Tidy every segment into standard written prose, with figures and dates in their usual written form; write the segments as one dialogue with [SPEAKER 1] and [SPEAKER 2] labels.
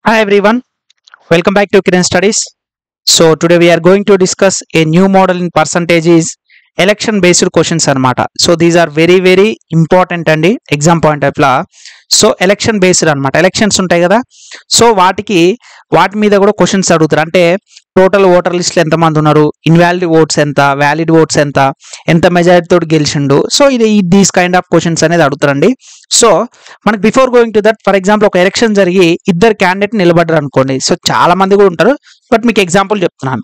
[SPEAKER 1] Hi everyone, welcome back to Kiran Studies. So today we are going to discuss a new model in percentages election based questions anamata. So these are very important and exam point of la. So election based anamata. Elections ఉంటాయి కదా. So వాటి మీద కూడా questions అడుగుతారు. అంటే total voter list ఎంత మంది ఉన్నారు, ఇన్వాలిడ్ ఓట్స్ ఎంత, వ్యాలిడ్ ఓట్స్ ఎంత మెజారిటీ తోటి గెలిచిండు. సో ఇది దీస్ కైండ్ ఆఫ్ క్వశ్చన్స్ అనేది అడుగుతారండి. సో మనకి before going to that, for example ఒక ఎలక్షన్ జరిగి ఇద్దరు క్యాండిడేట్ నిలబడ్డారు అనుకోండి. సో చాలా మంది కూడా ఉంటారు, బట్ మీకు ఎగ్జాంపుల్ చెప్తున్నాను.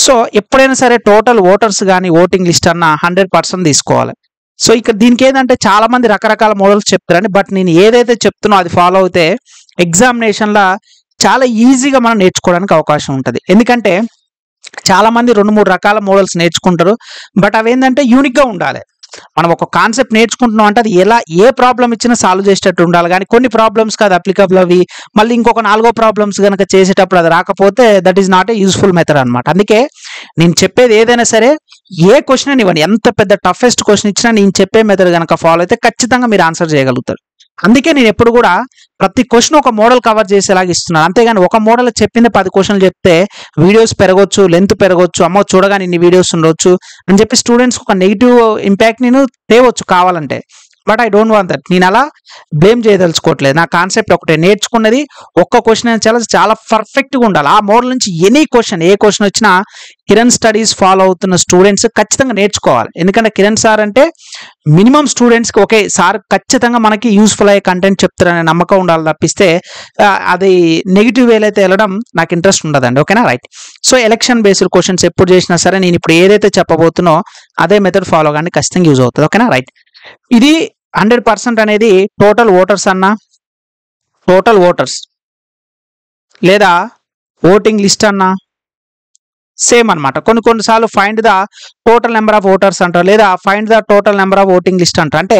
[SPEAKER 1] సో ఎప్పుడైనా సరే టోటల్ ఓటర్స్ కానీ ఓటింగ్ లిస్ట్ అన్న 100% తీసుకోవాలి. సో ఇక్కడ దీనికి ఏంటంటే చాలా మంది రకరకాల మోడల్స్ చెప్తారండి, బట్ నేను ఏదైతే చెప్తున్నా అది ఫాలో అవుతే ఎగ్జామినేషన్లో చాలా ఈజీగా మనం నేర్చుకోవడానికి అవకాశం ఉంటుంది. ఎందుకంటే చాలా మంది 2-3 రకాల మోడల్స్ నేర్చుకుంటారు, బట్ అవి ఏంటంటే యూనిక్గా ఉండాలి. మనం ఒక కాన్సెప్ట్ నేర్చుకుంటున్నాం అంటే అది ఏ ప్రాబ్లం ఇచ్చినా సాల్వ్ చేసేటట్టు ఉండాలి. కానీ కొన్ని ప్రాబ్లమ్స్ కాదు అప్లికబుల్ అవి, మళ్ళీ ఇంకొక 4 ప్రాబ్లమ్స్ కనుక చేసేటప్పుడు అది రాకపోతే that is not a useful method అనమాట. అందుకే నేను చెప్పేది ఏదైనా సరే, ఏ క్వశ్చన్ ఇవ్వండి, ఎంత పెద్ద టఫెస్ట్ క్వశ్చన్ ఇచ్చినా నేను చెప్పే మెథడ్ కనుక ఫాలో అయితే ఖచ్చితంగా మీరు ఆన్సర్ చేయగలుగుతారు. అందుకే నేను ఎప్పుడు కూడా ప్రతి క్వశ్చన్ ఒక మోడల్ కవర్ చేసేలాగా ఇస్తున్నాను. అంతేగాని ఒక మోడల్ చెప్పింది 10 క్వశ్చన్లు చెప్తే వీడియోస్ పెరగొచ్చు, లెంత్ పెరగొచ్చు, అమ్మో చూడగానే ఇన్ని వీడియోస్ ఉండొచ్చు అని చెప్పి స్టూడెంట్స్ ఒక నెగిటివ్ ఇంపాక్ట్ నేను తేవచ్చు కావాలంటే. But I don't want that. నేను అలా బ్లేమ్ చేయదలుచుకోవట్లేదు. నా కాన్సెప్ట్ ఒకటే, నేర్చుకున్నది ఒక్క క్వశ్చన్ చాలా పర్ఫెక్ట్గా ఉండాలి. ఆ మోడల్ నుంచి ఏ క్వశ్చన్ వచ్చినా కిరణ్ స్టడీస్ ఫాలో అవుతున్న స్టూడెంట్స్ ఖచ్చితంగా నేర్చుకోవాలి. ఎందుకంటే కిరణ్ సార్ అంటే మినిమం స్టూడెంట్స్కి ఓకే సార్ ఖచ్చితంగా మనకి యూస్ఫుల్ అయ్యే కంటెంట్ చెప్తారనే నమ్మకం ఉండాలి తప్పిస్తే అది నెగిటివ్ వేలో అయితే వెళ్ళడం నాకు ఇంట్రెస్ట్ ఉండదండి. ఓకేనా, right. So election based questions ఎప్పుడు చేసినా సరే నేను ఇప్పుడు ఏదైతే చెప్పబోతున్నో అదే మెథడ్ ఫాలో కానీ ఖచ్చితంగా యూజ్ అవుతుంది. ఓకేనా, రైట్. ఇది 100% అనేది టోటల్ ఓటర్స్ అన్నా, టోటల్ ఓటర్స్ లేదా ఓటింగ్ లిస్ట్ అన్నా సేమ్ అనమాట. కొన్నిసార్లు find the total number of voters అంటారు, లేదా find the total number of voting list అంటారు. అంటే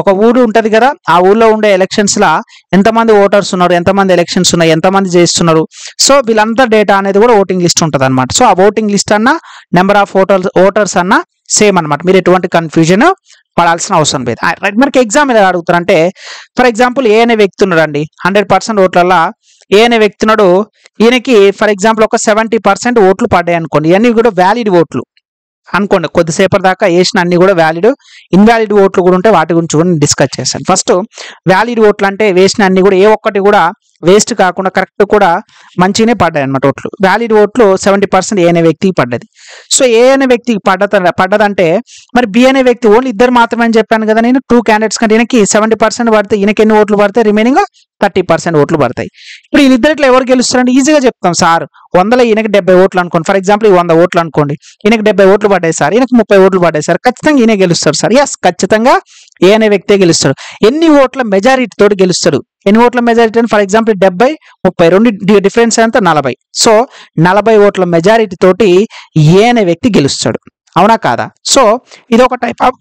[SPEAKER 1] ఒక ఊరు ఉంటుంది కదా, ఆ ఊర్లో ఉండే ఎలక్షన్స్ లా ఎంతమంది ఓటర్స్ ఉన్నారు, ఎంతమంది ఎలక్షన్స్ ఉన్నాయి, ఎంతమంది చేస్తున్నారు, సో వీళ్ళంతా డేటా అనేది కూడా ఓటింగ్ లిస్ట్ ఉంటుంది అనమాట. సో ఆ ఓటింగ్ లిస్ట్ అన్న నెంబర్ ఆఫ్ ఓటర్స్ అన్న సేమ్ అనమాట. మీరు ఎటువంటి కన్ఫ్యూజన్ పడాల్సిన అవసరం లేదు. రైట్. మనకి ఎగ్జామ్ ఎలా అడుగుతారంటే, ఫర్ ఎగ్జాంపుల్ ఏ అనే వ్యక్తి ఉన్నాడు అండి, 100% ఓట్లల్లో ఏ అనే వ్యక్తి ఉన్నాడు. ఈయనకి ఫర్ ఎగ్జాంపుల్ ఒక 70% ఓట్లు పడ్డాయి అనుకోండి. ఇవన్నీ కూడా వ్యాలిడ్ ఓట్లు అనుకోండి. కొద్దిసేపటి దాకా వేసిన అన్ని కూడా వ్యాలిడ్, ఇన్వాలిడ్ ఓట్లు కూడా ఉంటే వాటి గురించి కూడా నేను డిస్కస్ చేశాను. ఫస్ట్ వ్యాలిడ్ ఓట్లు అంటే వేసిన అన్ని కూడా ఏ ఒక్కటి కూడా వేస్ట్ కాకుండా కరెక్ట్ కూడా మంచిగానే పడ్డాయి అనమాట ఓట్లు. వ్యాలిడ్ ఓట్లు 70% ఏ అనే వ్యక్తికి పడ్డది. సో ఏ అనే వ్యక్తికి పడ్డదంటే మరి బి అనే వ్యక్తి ఓన్లీ ఇద్దరు మాత్రమే అని చెప్పాను కదా నేను. 2 క్యాండిడేట్స్ కంటే ఈయనకి 70% పడితే ఈయనకి ఎన్ని ఓట్లు పడతాయి, రిమైనింగ్ 30% ఓట్లు పడతాయి. ఇప్పుడు వీళ్ళిద్దరిట్లో ఎవరు గెలుస్తారంటే ఈజీగా చెప్తాం. సార్ 100లో ఈయనకి 70 ఓట్లు అనుకోండి. ఫర్ ఎగ్జాంపుల్ 100 ఓట్లు అనుకోండి, ఈయనకి 70 ఓట్లు పడ్డాయి సార్, ఈయనకి 30 ఓట్లు పడ్డాయి సార్, ఖచ్చితంగా ఈయన గెలుస్తాడు సార్. ఎస్, ఖచ్చితంగా ఏ అనే వ్యక్తే గెలుస్తాడు. ఎన్ని ఓట్ల మెజారిటీ తోటి గెలుస్తాడు, ఎన్ని ఓట్ల మెజారిటీ అని, ఫర్ ఎగ్జాంపుల్ 70-30 రెండు డిఫరెన్స్ ఎంత 40. సో 40 ఓట్ల మెజారిటీ తోటి ఏ అనే వ్యక్తి గెలుస్తాడు. అవునా కాదా? సో ఇది ఒక టైప్ ఆఫ్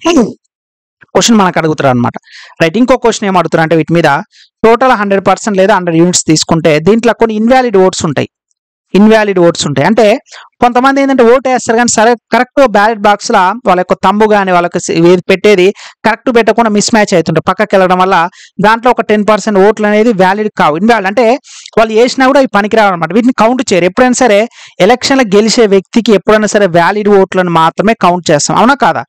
[SPEAKER 1] క్వశ్చన్ మనకు అడుగుతారు అనమాట. రైట్. ఇంకో క్వశ్చన్ ఏం అడుగుతారు అంటే, వీటి మీద టోటల్ 100% లేదా 100 యూనిట్స్ తీసుకుంటే దీంట్లో కొన్ని ఇన్వాలిడ్ ఓట్స్ ఉంటాయి. అంటే కొంతమంది ఏంటంటే ఓటు వేస్తారు కానీ సరే కరెక్ట్ బ్యాలెట్ బాక్స్ లా వాళ్ళ యొక్క తంబు కానీ వాళ్ళకి పెట్టేది కరెక్ట్ పెట్టకుండా మిస్ మ్యాచ్ అవుతుంటారు. పక్కకి వెళ్ళడం వల్ల దాంట్లో ఒక 10% ఓట్లు అనేది వ్యాలిడ్ కావు, ఇన్వాలిడ్. అంటే వాళ్ళు వేసినా కూడా అవి పనికిరావు అనమాట. వీటిని కౌంట్ చేయరు. ఎప్పుడైనా సరే ఎలక్షన్లో గెలిచే వ్యక్తికి ఎప్పుడైనా సరే వ్యాలిడ్ ఓట్లను మాత్రమే కౌంట్ చేస్తాం. అవునా కాదా?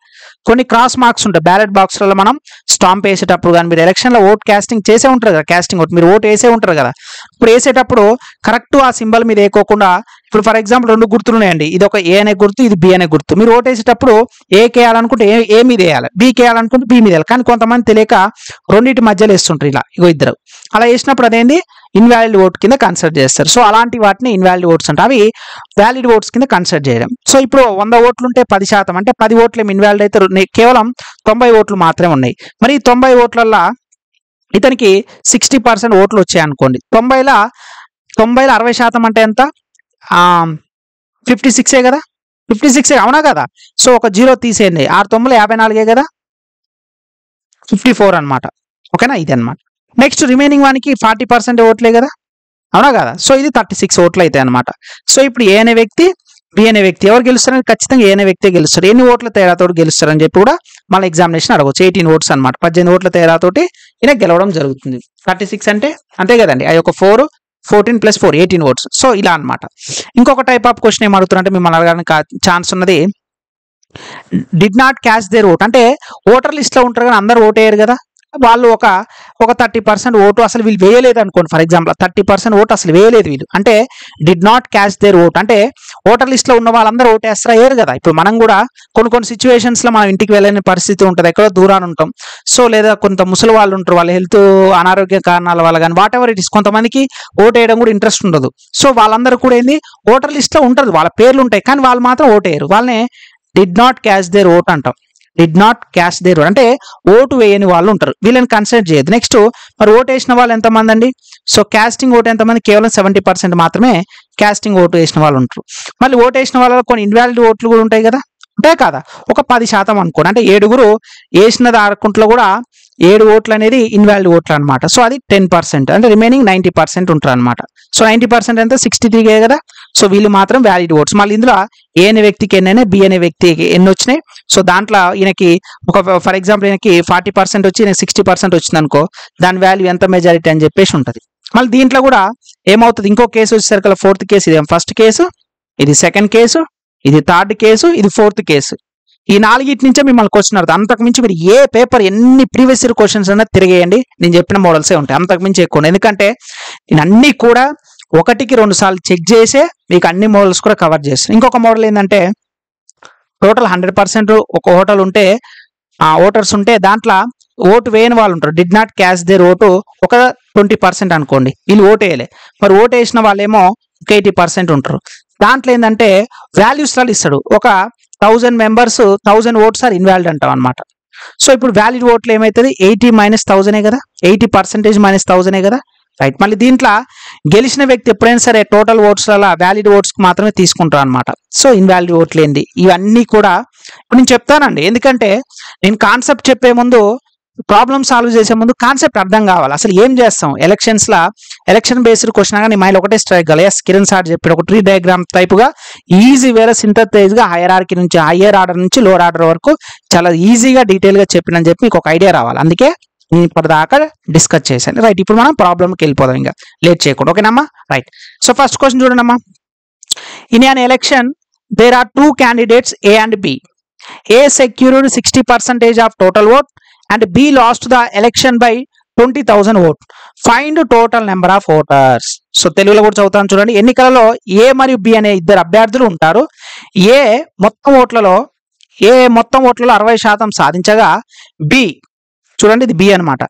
[SPEAKER 1] కొన్ని క్రాస్ మార్క్స్ ఉంటాయి బ్యాలెట్ బాక్స్లలో. మనం స్టాంప్ వేసేటప్పుడు కానీ మీరు ఎలక్షన్లో ఓట్ క్యాస్టింగ్ చేసే ఉంటారు కదా, క్యాస్టింగ్ ఓట్ మీరు ఓటు వేసే ఉంటారు కదా, ఇప్పుడు వేసేటప్పుడు కరెక్ట్ ఆ సింబల్ మీద వేయకోకుండా, ఇప్పుడు ఫర్ ఎగ్జాంపుల్ 2 గుర్తులు ఉన్నాయండి, ఇది ఒక ఏ అనే గుర్తు, ఇది బి అనే గుర్తు. మీరు ఓటు వేసేటప్పుడు ఏకి వేయాలనుకుంటే ఏ మీద వేయాలి, బికి వేయాలనుకుంటే బి మీద వేయాలి. కానీ కొంతమంది తెలియక రెండింటి మధ్యలో వేస్తుంటారు ఇలా, ఇద్దరు అలా వేసినప్పుడు అదేంది ఇన్వాలిడ్ ఓట్ కింద కన్సిడర్ చేస్తారు. సో అలాంటి వాటిని ఇన్వాలిడ్ ఓట్స్ అంటే అవి వ్యాలిడ్ ఓట్స్ కింద కన్సిడర్ చేయడం. సో ఇప్పుడు 100 ఓట్లు ఉంటే 10% అంటే 10 ఓట్లు ఏమి ఇన్వాలిడ్ అయితే కేవలం 90 ఓట్లు మాత్రమే ఉన్నాయి. మరి ఈ 90 ఓట్లల్లో ఇతనికి 60% ఓట్లు వచ్చాయి అనుకోండి. 90లో 60% అంటే ఎంత, 56 కదా, 56 అవునా కదా? సో ఒక 0 తీసేయండి, 6×9 54 కదా, 54 అనమాట. ఓకేనా, ఇది అనమాట. నెక్స్ట్ రిమైనింగ్ వానికి 40% ఓట్లే కదా, అవునా కదా? సో ఇది 36 ఓట్లు అవుతాయి అనమాట. సో ఇప్పుడు ఏ అనే వ్యక్తి బి అనే వ్యక్తి ఎవరు గెలుస్తారని, ఖచ్చితంగా ఏ అనే వ్యక్తే గెలుస్తారు. ఎన్ని ఓట్ల తేడాతో గెలుస్తారని చెప్పి కూడా మళ్ళీ ఎగ్జామినేషన్ అడగవచ్చు. 18 ఓట్స్ అనమాట, 18 ఓట్ల తేడాతోటి ఈయన గెలవడం జరుగుతుంది. 36 అంటే అంతే కదండి, ఆ యొక్క 4 14 + 4 18 ఓట్స్. సో ఇలా అన్నమాట. ఇంకొక టైప్ ఆఫ్ క్వశ్చన్ ఏం అడుగుతున్నారంటే మిమ్మల్ని అడగడానికి ఛాన్స్ ఉన్నది, did not cast their vote. అంటే ఓటర్ లిస్ట్ లో ఉంటారు కానీ అందరూ ఓటు వేయరు కదా, వాళ్ళు ఒక 30% ఓటు అసలు వీళ్ళు వేయలేదు అనుకోండి. ఫర్ ఎగ్జాంపుల్ 30% ఓటు అసలు వేయలేదు వీళ్ళు, అంటే did not cast their vote. అంటే ఓటర్ లిస్ట్ లో ఉన్న వాళ్ళందరూ ఓటు వేస్తారా, వేయరు కదా. ఇప్పుడు మనం కూడా కొన్ని సిచ్యువేషన్స్ లో మనం ఇంటికి వెళ్ళని పరిస్థితి ఉంటుంది, ఎక్కడో దూరాన్ని ఉంటాం. సో లేదా కొంత ముసలి వాళ్ళు ఉంటారు, వాళ్ళ హెల్త్ అనారోగ్య కారణాల వల్ల కానీ వాట్ ఎవర్ ఇట్ ఇస్, కొంతమందికి ఓటు వేయడం కూడా ఇంట్రెస్ట్ ఉండదు. సో వాళ్ళందరూ కూడా ఏంది ఓటర్ లిస్ట్ లో ఉంటుంది, వాళ్ళ పేర్లు ఉంటాయి కానీ వాళ్ళు మాత్రం ఓటు వేయరు. వాళ్ళని did not cast their vote అంటాం. Did not cast their vote అంటే ఓటు వేయని వాళ్ళు ఉంటారు, వీళ్ళని కన్సిడర్ చేయదు. నెక్స్ట్ మరి ఓటు వేసిన వాళ్ళు ఎంతమంది అండి? సో క్యాస్టింగ్ ఓటు ఎంతమంది? కేవలం 70% మాత్రమే క్యాస్టింగ్ ఓటు వేసిన వాళ్ళు ఉంటారు. మళ్ళీ ఓటు వేసిన వాళ్ళలో కొన్ని ఇన్వాలిడ్ ఓట్లు కూడా ఉంటాయి కదా, ఉంటాయి కదా, ఒక 10% అనుకోండి. అంటే 7 వేసినది ఆడుకుంట్లో కూడా 7 ఓట్లు అనేది ఇన్వాలిడ్ ఓట్లు అనమాట. సో అది 10%, అంటే రిమైనింగ్ 90% ఉంటారు అనమాట. సో 90% అంటే 63 కదా. సో వీళ్ళు మాత్రం వ్యాలిడ్ ఓట్స్. మళ్ళీ ఇందులో ఏ అనే వ్యక్తికి ఎన్ని, బి అనే వ్యక్తికి ఎన్ని వచ్చినాయి. సో దాంట్లో ఈయనకి ఒక ఫర్ ఎగ్జాంపుల్ ఈయనకి 40% వచ్చి ఈయనకి 60% వచ్చింది అనుకో, దాని వాల్యూ ఎంత మెజారిటీ అని చెప్పేసి ఉంటుంది. మళ్ళీ దీంట్లో కూడా ఏమవుతుంది, ఇంకో కేసు వచ్చేసరికి 4th కేసు, ఇది ఫస్ట్ కేసు, ఇది సెకండ్ కేసు, ఇది థర్డ్ కేసు, ఇది 4th కేసు. ఈ 4 నుంచే మిమ్మల్ని క్వశ్చన్ అడుగుతుంది. అంతకుమించి మీరు ఏ పేపర్ ఎన్ని ప్రీవియస్ ఇయర్ క్వశ్చన్స్ అయినా తిరిగేయండి, నేను చెప్పిన మోడల్సే ఉంటాయి, అంతకుమించి ఎక్కువ. ఎందుకంటే నేను అన్ని కూడా 1-2 సార్లు చెక్ చేసే మీకు అన్ని మోడల్స్ కూడా కవర్ చేస్తాను. ఇంకొక మోడల్ ఏంటంటే టోటల్ 100% ఒక హోటల్ ఉంటే ఓటర్స్ ఉంటే దాంట్లో ఓటు వేయని వాళ్ళు ఉంటారు, did not cast their vote ఒక 20% అనుకోండి, వీళ్ళు ఓటు వేయలే. మరి ఓటు వేసిన వాళ్ళేమో ఒక 80% ఉంటారు. దాంట్లో ఏంటంటే వాల్యూస్ లాగా ఇస్తాడు, ఒక 1000 మెంబర్స్ 1000 ఓట్స్ ఆర్ ఇన్వాలిడ్ అంటాం అనమాట. సో ఇప్పుడు వ్యాలిడ్ ఓట్లు ఏమవుతుంది, 80 - 1000 కదా, 80% - 1000 కదా, రైట్. మళ్ళీ దీంట్లో గెలిచిన వ్యక్తి ఎప్పుడైనా సరే టోటల్ ఓట్స్ అలా వ్యాలిడ్ ఓట్స్కి మాత్రమే తీసుకుంటారు అనమాట. సో ఇన్వాలిడ్ ఓట్లు ఏంది, ఇవన్నీ కూడా ఇప్పుడు నేను చెప్తానండి. ఎందుకంటే నేను కాన్సెప్ట్ చెప్పే ముందు, ప్రాబ్లమ్ సాల్వ్ చేసే ముందు కాన్సెప్ట్ అర్థం కావాలి. అసలు ఏం చేస్తాం ఎలక్షన్స్లో, ఎలక్షన్ బేస్డ్ క్వశ్చన్ కానీ మైండ్ ఒకటే స్ట్రైక్ కావాలి. ఎస్, కిరణ్ సార్ చెప్పాడు ఒక ట్రీ డయాగ్రామ్ టైప్గా ఈజీ వేరే సింథసైజ్గా హైరార్కీ నుంచి, హయ్యర్ ఆర్డర్ నుంచి లోవర్ ఆర్డర్ వరకు చాలా ఈజీగా డీటెయిల్గా చెప్పినని చెప్పి మీకు ఒక ఐడియా రావాలి. అందుకే నేను ఇప్పటిదాకా డిస్కస్ చేశాను, రైట్. ఇప్పుడు మనం ప్రాబ్లమ్కి వెళ్ళిపోదాం, ఇంకా లేట్ చేయకుండా, ఓకేనమ్మా, రైట్. సో ఫస్ట్ క్వశ్చన్ చూడండమ్మా. In an election there are 2 candidates A and B. A secured 60% of total vote and B lost the election by 20,000 vote. Find total number of voters. So తెలుగులో కూడా చదువుతాను చూడండి. ఎన్నికలలో ఏ మరియు B అనే 2 అభ్యర్థులు ఉంటారు. ఏ మొత్తం ఓట్లలో 60% సాధించగా బి, చూడండి ఇది బి అనమాట,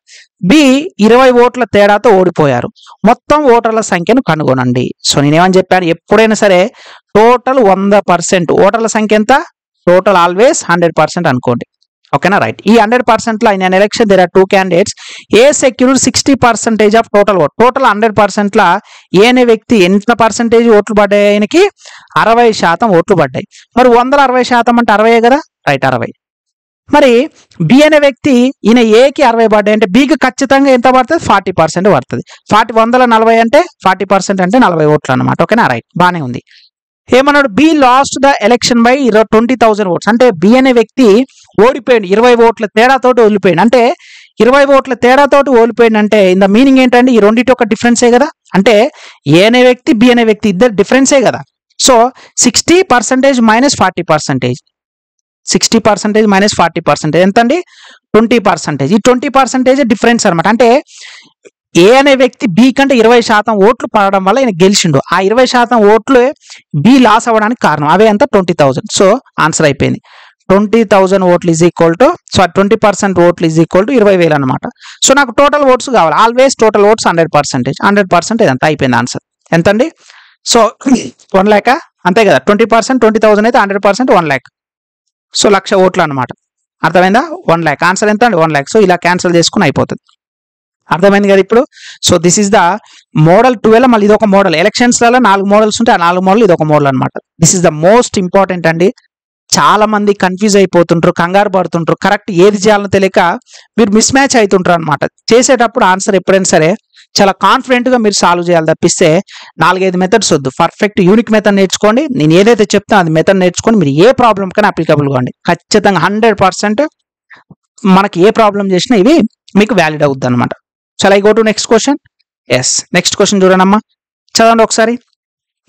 [SPEAKER 1] బి 20 ఓట్ల తేడాతో ఓడిపోయారు. మొత్తం ఓటర్ల సంఖ్యను కనుగొనండి. సో నేనేమని చెప్పాను, ఎప్పుడైనా సరే టోటల్ 100%, ఓటర్ల సంఖ్య ఎంత, టోటల్ ఆల్వేస్ 100% అనుకోండి, ఓకేనా, రైట్. ఈ 100%లో in an election there are 2 candidates. A secured 60% of total vote. Total 100%లో ఏ అనే వ్యక్తి ఎంత పర్సెంటేజ్ ఓట్లు పడ్డాయి, ఆయనకి 60% ఓట్లు పడ్డాయి. మరి 160% అంటే 60 కదా, రైట్, 60. మరి బి అనే వ్యక్తి, ఈయన ఏకి 60 పడ్డాయి అంటే బికి ఖచ్చితంగా ఎంత పడుతుంది, 40% పడుతుంది. 140 అంటే 40% అంటే 40 ఓట్లు అనమాట, ఓకేనా, రైట్, బాగానే ఉంది. ఏమన్నాడు, B lost the election by 20,000 votes. అంటే బి అనే వ్యక్తి ఓడిపోయాడు, 20 ఓట్ల తేడాతోటి ఓడిపోయాడు. అంటే 20 ఓట్ల తేడాతోటి ఓడిపోయాడు అంటే ఇంత మీనింగ్ ఏంటంటే ఈ రెండింటి ఒక డిఫరెన్సే కదా. అంటే ఏ అనే వ్యక్తి, బి అనే వ్యక్తి ఇద్దరు డిఫరెన్సే కదా. సో 60% - 40%, 60% - 40% ఎంత అండి, 20%. ఈ 20% డిఫరెన్స్ అనమాట. అంటే ఏ అనే వ్యక్తి బి కంటే 20% ఓట్లు పడడం వల్ల ఈయన గెలిచిండు. ఆ 20% ఓట్లు బి లాస్ అవ్వడానికి కారణం, అవే అంతా 20,000. సో ఆన్సర్ అయిపోయింది. 20,000 ఓట్లు ఈజ్ ఈక్వల్ టు, సో 20% ఓట్లు ఈజ్ ఈక్వల్ టు 20,000 అనమాట. సో నాకు టోటల్ ఓట్స్ కావాలి, ఆల్వేస్ టోటల్ ఓట్స్ 100%, ఇదంతా అయిపోయింది ఆన్సర్. ఎంత అండి, సో 1 lakh అంతే కదా. 20% 20,000 అయితే 100% 1 lakh. సో 1,00,000 ఓట్లు అనమాట, అర్థమైందా. 1 lakh ఆన్సర్ ఎంత అండి, 1 lakh. సో ఇలా క్యాన్సిల్ చేసుకుని అయిపోతుంది, అర్థమైంది కదా ఇప్పుడు. So this is the model 12. మళ్ళీ ఇది ఒక మోడల్, ఎలక్షన్స్లలో 4 మోడల్స్ ఉంటాయి, ఆ 4 మోడల్ ఇది ఒక మోడల్ అనమాట. This is the most important అండి. చాలా మంది కన్ఫ్యూజ్ అయిపోతుంటారు, కంగారు పడుతుంటారు, కరెక్ట్ ఏది చేయాలని తెలియక మీరు మిస్ మ్యాచ్ అవుతుంటారు అనమాట. చేసేటప్పుడు ఆన్సర్ ఎప్పుడైనా సరే చాలా కాన్ఫిడెంట్గా మీరు సాల్వ్ చేయాలి తప్పిస్తే 4-5 మెథడ్స్ వద్దు. పర్ఫెక్ట్ యూనిక్ మెథడ్ నేర్చుకోండి. నేను ఏదైతే చెప్తాను అది మెథడ్ నేర్చుకొని మీరు ఏ ప్రాబ్లం కన్నా అప్లికబుల్ కావండి. ఖచ్చితంగా 100% మనకి ఏ ప్రాబ్లం చేసినా ఇవి మీకు వ్యాలిడ్ అవుద్ది అనమాట. Shall I go to next question? Yes. Next question చూడండమ్మా. చదవండి ఒకసారి.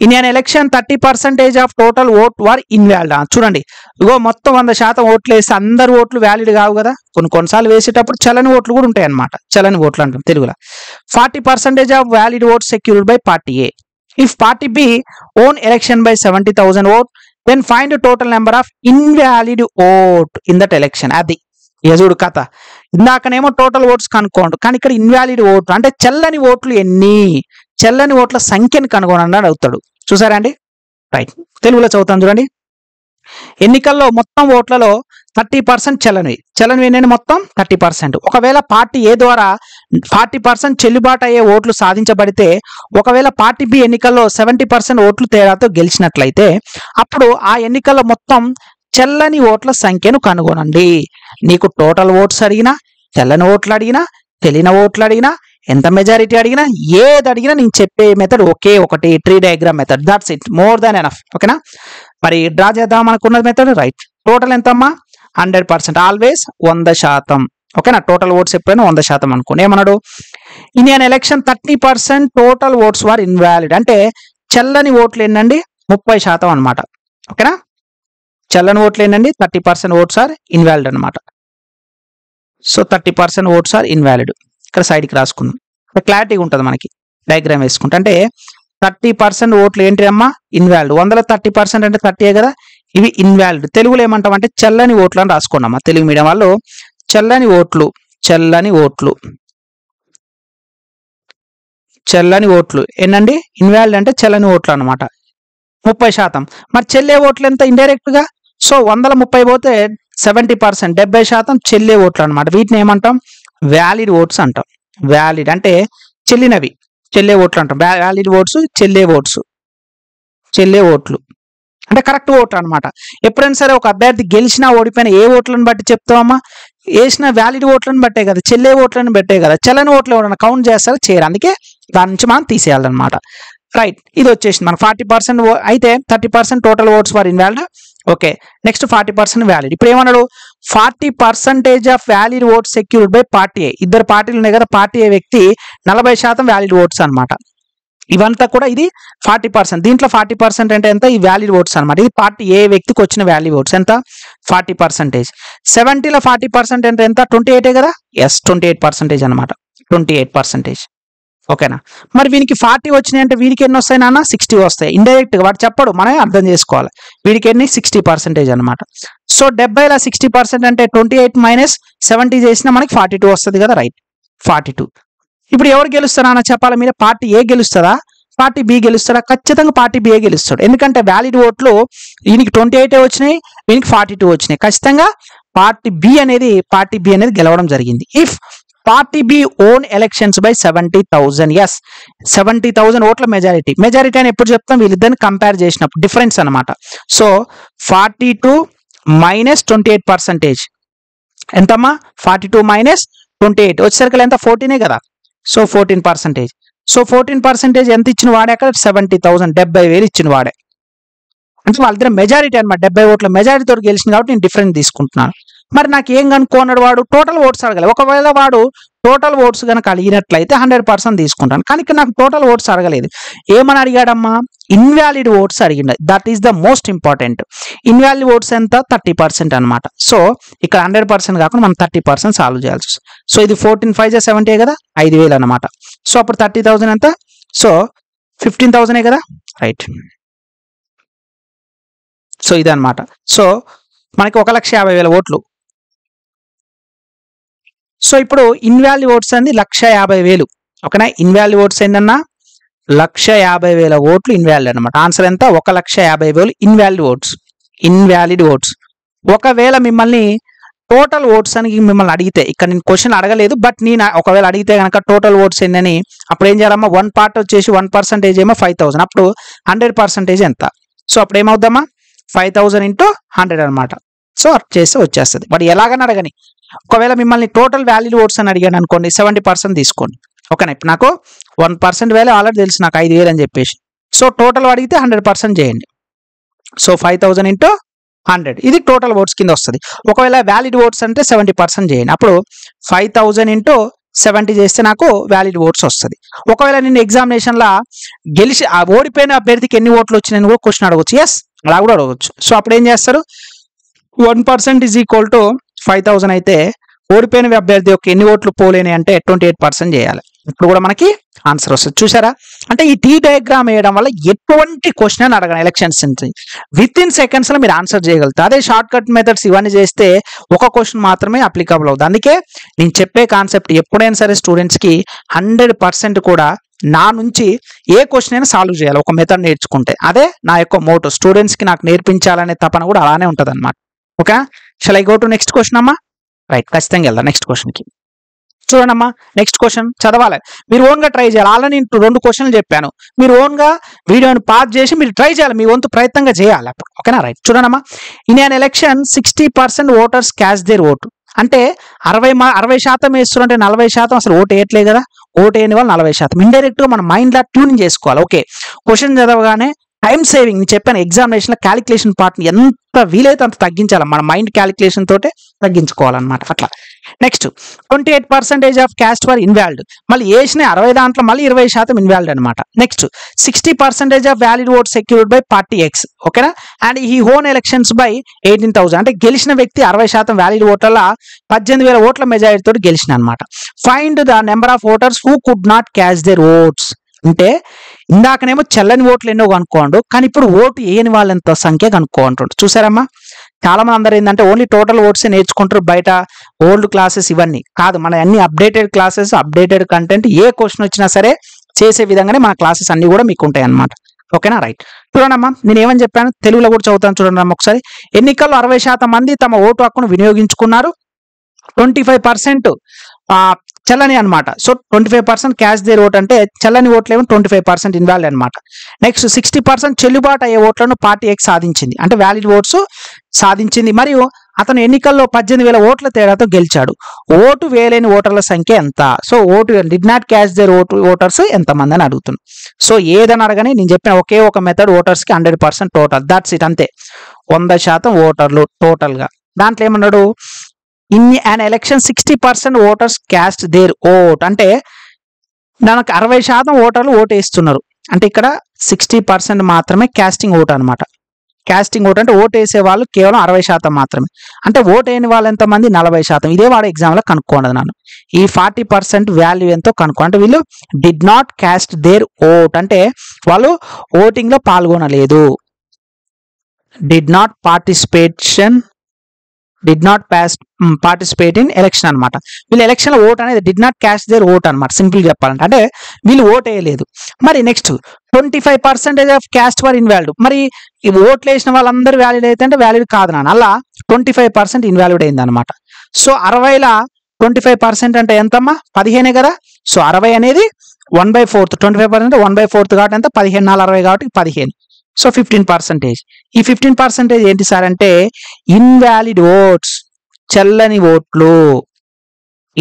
[SPEAKER 1] In an election 30% of total vote were invalid. చూడండి, ఇగో మొత్తం 100% ఓట్లు వేస్తే అందరు ఓట్లు వ్యాలిడ్ కావు కదా, కొన్నిసార్లు వేసేటప్పుడు చలని ఓట్లు కూడా ఉంటాయి అన్నమాట. చలని ఓట్లు అంటాం తెలుగులో. 40% of valid vote secured by party A. If party B won election by 70,000 vote, then find total number of invalid vote in that election. అది యజుడు కథ. ఇందాకనేమో టోటల్ ఓట్స్ కనుక్కోండు, కానీ ఇక్కడ ఇన్వాలిడ్ ఓట్లు అంటే చెల్లని ఓట్లు ఎన్ని, చెల్లని ఓట్ల సంఖ్యను కనుగొనండి అడుగుతాడు. చూసారా అండి? రైట్, తెలుగులో చదువుతాను చూడండి. ఎన్నికల్లో మొత్తం ఓట్లలో 30% చెల్లనివి ఎన్ని? మొత్తం 30%. ఒకవేళ పార్టీ ఏ ద్వారా 40% చెల్లుబాటు అయ్యే ఓట్లు సాధించబడితే, ఒకవేళ పార్టీ బి ఎన్నికల్లో 70% ఓట్లు తేడాతో గెలిచినట్లయితే, అప్పుడు ఆ ఎన్నికల్లో మొత్తం చెల్లని ఓట్ల సంఖ్యను కనుగొనండి. నీకు టోటల్ ఓట్స్ అడిగినా, చెల్లని ఓట్లు అడిగినా, తెలియని ఓట్లు అడిగినా, ఎంత మెజారిటీ అడిగినా, ఏది అడిగినా నేను చెప్పే మెథడ్ ఒకే ఒకటి, tree diagram method. That's it, more than enough. ఓకేనా? మరి డ్రా చేద్దాం అనుకున్న మెథడ్. రైట్, టోటల్ ఎంతమ్మా? 100%, ఆల్వేస్ 100%. ఓకేనా? టోటల్ ఓట్స్ ఎప్పుడైనా 100% అనుకోండి. ఏమన్నాడు? In an election 30% total votes were invalid. అంటే చెల్లని ఓట్లు ఏంటండి? 30% అనమాట. ఓకేనా? చెల్లని ఓట్లు ఏంటండి? 30% ఓట్స్ ఆర్ ఇన్వాలిడ్ అనమాట. So 30% votes are invalid. ఇక్కడ సైడ్కి రాసుకుందాం, క్లారిటీగా ఉంటుంది మనకి డయాగ్రామ్ వేసుకుంటే. అంటే 30% ఓట్లు ఏంటి అమ్మా? ఇన్వాలిడ్. 100లో 30% అంటే 30 కదా, ఇవి ఇన్వాలిడ్. తెలుగులో ఏమంటాం అంటే చెల్లని ఓట్లు అని రాసుకోండి అమ్మా. తెలుగు మీడియం వాళ్ళు చెల్లని ఓట్లు, చెల్లని ఓట్లు, చెల్లని ఓట్లు ఏంటండి? ఇన్వాలిడ్ అంటే చెల్లని ఓట్లు అనమాట. 30%. మరి చెల్లే ఓట్లు ఎంత? ఇండైరెక్ట్ గా. సో 100లో 30 పోతే 70%, 70% చెల్లే ఓట్లు అనమాట. వీటిని ఏమంటాం? వ్యాలిడ్ ఓట్స్ అంటాం. వ్యాలిడ్ అంటే చెల్లినవి, చెల్లే ఓట్లు అంటాం. వ్యాలిడ్ ఓట్స్, చెల్లే ఓట్స్, చెల్లే ఓట్లు అంటే కరెక్ట్ ఓట్లు అనమాట. ఎప్పుడైనా సరే ఒక అభ్యర్థి గెలిచినా ఓడిపోయినా ఏ ఓట్లను బట్టి చెప్తామమ్మా? వేసిన వ్యాలిడ్ ఓట్లను బట్టే కదా, చెల్లే ఓట్లను బట్టే కదా. చెల్లని ఓట్లు ఎవరైనా కౌంట్ చేస్తారో చేయరు, అందుకే దాని నుంచి మనం తీసేయాలన్నమాట. రైట్, ఇది వచ్చేసింది మనకు 40%. అయితే 30% total votes for invalid. Okay, next 40% valid. ఇప్పుడు ఏమన్నాడు? 40% of valid votes secured by party A. ఇద్దరు పార్టీలు ఉన్నాయి కదా, పార్టీ ఏ వ్యక్తి 40% వ్యాలిడ్ ఓట్స్ అనమాట. ఇవంతా కూడా ఇది 40%. దీంట్లో 40% అంటే ఎంత? ఈ వ్యాలిడ్ ఓట్స్ అనమాట. ఇది పార్టీ ఏ వ్యక్తికి వచ్చిన వ్యాలిడ్ ఓట్స్ ఎంత? 40%. 70లో 40% అంటే ఎంత? 28 కదా. ఎస్, 28% అనమాట. 28%. ఓకేనా? మరి వీనికి 40 వచ్చినాయి అంటే వీడికి ఎన్ని వస్తాయి నాన్న? 60 వస్తాయి. ఇండైరెక్ట్ గా వాడు చెప్పడు, మనమే అర్థం చేసుకోవాలి. వీడికి ఎన్ని? 60% అనమాట. సో 70లో 60% అంటే 28 మైనస్ 70 చేసినా మనకి 42 వస్తుంది కదా. రైట్, 42. ఇప్పుడు ఎవరు గెలుస్తారా అన్న చెప్పాలి మీరే? పార్టీ ఏ గెలుస్తుందా, పార్టీ బి గెలుస్తాడా? ఖచ్చితంగా పార్టీ బి గెలుస్తాడు. ఎందుకంటే వ్యాలిడ్ ఓట్లు వీనికి 28 వచ్చినాయి, వీనికి 42 వచ్చినాయి. ఖచ్చితంగా పార్టీ బి అనేది గెలవడం జరిగింది. If party B won elections by 70,000. Yes, 70,000 ఓట్ల మెజారిటీ అని ఎప్పుడు చెప్తాం? వీళ్ళిద్దరిని కంపేర్ చేసినప్పుడు డిఫరెన్స్ అనమాట. So 42 minus 28%. ఎంతమ్మా? 42 మైనస్ 28 వచ్చేసరికి ఎంత? 14 కదా. సో 14%. సో 14% ఎంత ఇచ్చిన వాడే? అక్కడ 70,000, 70,000 ఇచ్చిన వాడే. అంటే వాళ్ళిద్దరు మెజారిటీ అనమాట. 70 ఓట్ల మెజారిటీతో గెలిచింది కాబట్టి నేను డిఫరెన్స్ తీసుకుంటున్నాను. మరి నాకు ఏం కనుక్కున్నాడు వాడు? టోటల్ ఓట్స్ అడగాలి. ఒకవేళ వాడు టోటల్ ఓట్స్ కనుక అడిగినట్లయితే 100% తీసుకుంటాను. కానీ ఇక్కడ నాకు టోటల్ ఓట్స్ అడగలేదు. ఏమని అడిగాడమ్మా? ఇన్వాలిడ్ ఓట్స్ అడిగింది. That is the most important. Invalid oats ఎంత? 30% అనమాట. సో ఇక్కడ 100% కాకుండా మనం 30% సాల్వ్ చేయాల్సి వస్తుంది. సో ఇది 14 5 70 కదా, 5,000 అనమాట. సో అప్పుడు 30,000 ఎంత? సో 15,000 కదా. రైట్, సో ఇదనమాట. సో మనకి 1,50,000 ఓట్లు. సో ఇప్పుడు ఇన్వాలిడ్ ఓట్స్ అనేది 1,50,000. ఓకేనా? ఇన్వాలిడ్ ఓట్స్ ఏంటన్నా? 1,50,000 ఓట్లు ఇన్వాలిడ్ అనమాట. ఆన్సర్ ఎంత? 1,50,000 ఇన్వాలిడ్ ఓట్స్. ఒకవేళ మిమ్మల్ని టోటల్ ఓట్స్ అని మిమ్మల్ని అడిగితే, ఇక్కడ నేను క్వశ్చన్ అడగలేదు, బట్ నేను ఒకవేళ అడిగితే కనుక టోటల్ ఓట్స్ ఏంటని, అప్పుడు ఏం చేయాలమ్మా? 1 పార్ట్ వచ్చేసి 1% ఏమో 5,000. అప్పుడు 100% ఎంత? సో అప్పుడు ఏమవుతామా? 5,000 into 100 అనమాట. సో అట్ చేస్తే వచ్చేస్తుంది. వాడు ఎలాగని అడగని. ఒకవేళ మిమ్మల్ని టోటల్ వ్యాలిడ్ ఓట్స్ అని అడిగాను అనుకోండి, 70% తీసుకోండి. ఓకేనా? ఇప్పుడు నాకు 1% వాల్యూ ఆల్రెడీ తెలుసు నాకు 5,000 అని చెప్పేసి. సో టోటల్ అడిగితే 100% చేయండి. సో 5,000 into 100 ఇది టోటల్ ఓట్స్ కింద వస్తుంది. ఒకవేళ వ్యాలిడ్ ఓట్స్ అంటే 70% చేయండి. అప్పుడు 5,000 into 70 చేస్తే నాకు వ్యాలిడ్ ఓట్స్ వస్తుంది. ఒకవేళ నేను ఎగ్జామినేషన్లో ఓడిపోయిన అభ్యర్థికి ఎన్ని ఓట్లు వచ్చినాయని కూడా క్వశ్చన్ అడగవచ్చు. ఎస్, అలా కూడా అడగవచ్చు. సో అప్పుడు ఏం చేస్తారు, 1% = 5,000 అయితే ఓడిపోయిన అభ్యర్థి యొక్క ఎన్ని ఓట్లు పోలేని అంటే 28% చేయాలి. ఇప్పుడు కూడా మనకి ఆన్సర్ వస్తుంది. చూసారా, అంటే ఈ టీ డయాగ్రామ్ వేయడం వల్ల ఎటువంటి క్వశ్చన్ అని అడగను ఎలక్షన్స్ విత్ ఇన్ సెకండ్స్ లో మీరు ఆన్సర్ చేయగలుగుతారు. అదే షార్ట్ కట్ మెథడ్స్ ఇవన్నీ చేస్తే ఒక క్వశ్చన్ మాత్రమే అప్లికబుల్ అవుతుంది. అందుకే నేను చెప్పే కాన్సెప్ట్ ఎప్పుడైనా సరే స్టూడెంట్స్ కి 100% కూడా నా నుంచి ఏ క్వశ్చన్ అయినా సాల్వ్ చేయాలి ఒక మెథడ్ నేర్చుకుంటే. అదే నా యొక్క మోటో, స్టూడెంట్స్ కి నాకు నేర్పించాలనే తపన కూడా అలానే ఉంటుంది అనమాట. Okay, shall I go to next question అమ్మా? రైట్, ఖచ్చితంగా వెళ్దాం నెక్స్ట్ క్వశ్చన్ కి. చూడండమ్మా, నెక్స్ట్ క్వశ్చన్ చదవాలి, మీరు ఓన్ గా ట్రై చేయాలి. ఆల్రెడీ నేను 2 క్వశ్చన్లు చెప్పాను, మీరు ఓన్ గా వీడియోని పాజ్ చేసి మీరు ట్రై చేయాలి, మీ వంతు ప్రయత్నంగా చేయాలి. ఓకేనా? రైట్, చూడండమ్మా, in an election 60% voters cast their vote. అంటే 60% వేస్తున్నారు, 40% అసలు ఓటు వేయట్లేదు కదా. ఓటు వేయని వాళ్ళు 40%. ఇండైరెక్ట్ గా మన మైండ్ లా ట్యూనింగ్ చేసుకోవాలి. ఓకే, క్వశ్చన్ చదవగానే టైం సేవింగ్ నేను చెప్పాను, ఎగ్జామినేషన్ లో క్యాలిక్యులేషన్ పార్ట్ ని ఎంత వీలైతే అంత తగ్గించాలి, మన మైండ్ క్యాలిక్యులేషన్ తోటే తగ్గించుకోవాలన్నమాట. అట్లా next 28% of caste for invalid. మళ్ళీ వేసిన 60 దాంట్లో మళ్ళీ 20% ఇన్వాలిడ్ అనమాట. Next 60% of valid vote secured by party X. ఓకేనా? అండ్ ఈ హోన్ ఎలక్షన్స్ బై 18,000. అంటే గెలిచిన వ్యక్తి 60% వ్యాలిడ్ ఓట్ల 18,000 ఓట్ల మెజారిటీ తోటి గెలిచిన అనమాట. Find the number of voters who could not cast there votes. అంటే ఇందాకనేమో చెల్లని ఓట్లు ఎన్నో కనుక్కోండు, కానీ ఇప్పుడు ఓటు వేయని వాళ్ళంత సంఖ్య కనుక్కోంటుండు. చూసారమ్మా, చాలా మంది అందరూ ఏంటంటే ఓన్లీ టోటల్ ఓట్స్ నేర్చుకుంటారు, బయట ఓల్డ్ క్లాసెస్ ఇవన్నీ కాదు. మన అన్ని అప్డేటెడ్ క్లాసెస్, అప్డేటెడ్ కంటెంట్, ఏ క్వశ్చన్ వచ్చినా సరే చేసే విధంగానే మన క్లాసెస్ అన్ని కూడా మీకు ఉంటాయి అన్నమాట. ఓకేనా? రైట్, చూడండమ్మా, నేను ఏమని చెప్పాను తెలుగులో కూడా చదువుతాను. చూడండి ఒకసారి. ఎన్నికల్లో 60% మంది తమ ఓటు హక్కును వినియోగించుకున్నారు. 25% చెల్లని అనమాట. So 25% cash their vote. అంటే చెల్లని ఓట్లు ఏమో 25% ఇన్వాలిడ్ అనమాట. నెక్స్ట్ 60% చెల్లుబాటు అయ్యే ఓట్లను పార్టీ ఎక్స్ సాధించింది, అంటే వ్యాలిడ్ ఓట్స్ సాధించింది. మరియు అతను ఎన్నికల్లో 18,000 ఓట్ల తేడాతో గెలిచాడు. ఓటు వేయలేని ఓటర్ల సంఖ్య ఎంత? So vote did not cast their voters ఎంతమంది అని అడుగుతున్నాను. సో ఏదని అడగని నేను చెప్పిన ఒకే ఒక మెథడ్, ఓటర్స్ కి 100% టోటల్, దట్స్ ఇట్, అంతే. 100% ఓటర్లు టోటల్ గా. దాంట్లో ఏమన్నాడు, in an election 60% voters cast there vote. అంటే మనకు 60% ఓటర్లు ఓటు వేస్తున్నారు, అంటే ఇక్కడ 60% మాత్రమే క్యాస్టింగ్ ఓట్ అనమాట. క్యాస్టింగ్ ఓట్ అంటే ఓటు వేసే వాళ్ళు కేవలం 60% మాత్రమే. అంటే ఓటు వేయని వాళ్ళు ఎంతమంది? 40%. ఇదే వాడు ఎగ్జామ్ లో కనుక్కోండి నన్ను. ఈ 40% వాల్యూ ఎంతో కనుక్కో. అంటే వీళ్ళు did not cast there vote, అంటే వాళ్ళు ఓటింగ్ లో పాల్గొనలేదు. Did not participate in election అనమాట. వీళ్ళు ఎలక్షన్ లో ఓట్ అనేది did not cast their vote అనమాట, సింపుల్ చెప్పాలంటే. అంటే వీళ్ళు ఓట్ వేయలేదు. మరి next 25% of caste for invalid. మరి ఈ ఓట్లు వేసిన వాళ్ళందరూ వ్యాలిడ్ అయితే అంటే వ్యాలిడ్ కాదు నాన్న, అలా 25% ఇన్వాలిడ్ అయింది అనమాట. సో 60లో 25% అంటే ఎంతమ్మా? 15 కదా. సో 60 అనేది 1/4, 25% 1/4 కాబట్టి ఎంత? 15 4 60 కాబట్టి 15. సో 15%. ఈ 15% ఏంటి సార్ అంటే ఇన్వాలిడ్ ఓట్స్, చెల్లని ఓట్లు,